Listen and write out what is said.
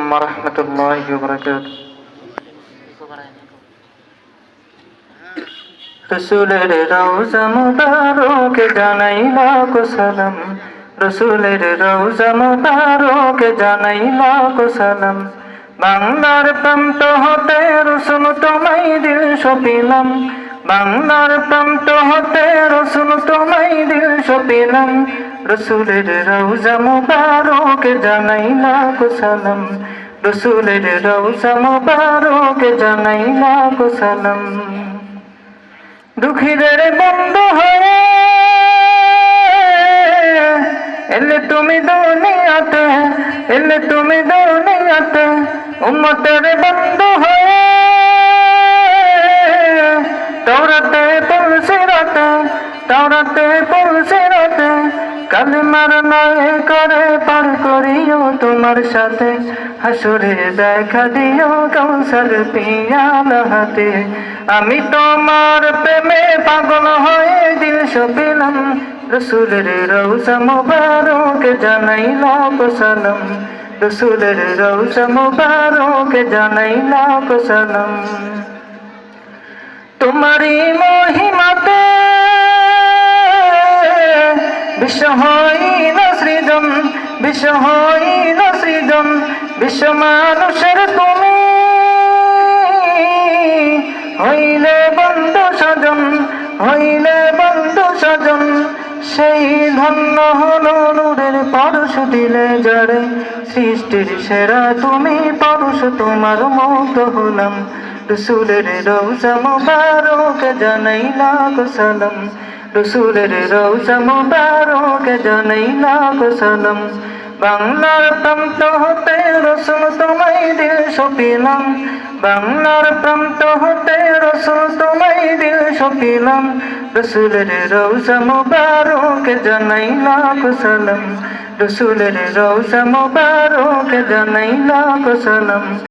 ওয়া রাহমাতুল্লাহি ওয়া বারাকাতুহু। রসুলের রওজা মুবারকে জানাই লাখ সালাম, রসুলের রওজা মুবারকে জানাই লাখ সালাম। বাংলার প্রান্ত হতে রসুল তোমায় দিল সপিলাম, বাংলার প্রান্ত হতে রসুল তোমায় দিল সপিলাম। রসুলের রওজা মুবারকে জানাই লাখ সালাম, রসুলের রওজা মুবারকে জানাই লাখ সালাম। দুঃখীদের বন্ধু হয়ে এলে তুমি দুনিয়াতে, এলে তুমি দুনিয়াতে, উম্মতের বন্ধু হয়ে তাওরাতে পুলসিরাতে, তাওরাতে পুলসিরাতে কালিমার নয় করে পার করিও তোমার সাথে। হাসরে দেখা দিও কাউসার পিয়ালা হাতে। আমি তোমার প্রেমে পাগল হয়ে দিল সপিলাম, রসুলের রওজা মুবারকে জানাই লাখ সালাম, রসুলের রওজা মুবারকে জানাই লাখ সালাম। তোমারই মহিমাতে বিশ্ব হইল সৃজন, বিশ্ব হইল সৃজন, বিশ্ব মানুষের তুমি হইলে বন্ধু স্বজন, হইলে বন্ধু স্বজন। সেই ধন্য হলো নূরের পরশ দিলে যারে, সৃষ্টির সেরা তুমি পরশ তোমার মুগ্ধ হলাম। রসুলের রওজা মুবারকে জানাই লাখ সালাম, রসুলের রওজা মুবারকে জানাই লাখ সালাম। বাংলার প্রান্ত হতে রসুল তোমায় দিল সপিলাম, বাংলার প্রান্ত হতে রসুল তোমায় দিল সপিলাম। রসুলের রওজা মুবারকে জানাই লাখ সালাম, রসুলের রওজা মুবারকে জানাই লাখ সালাম।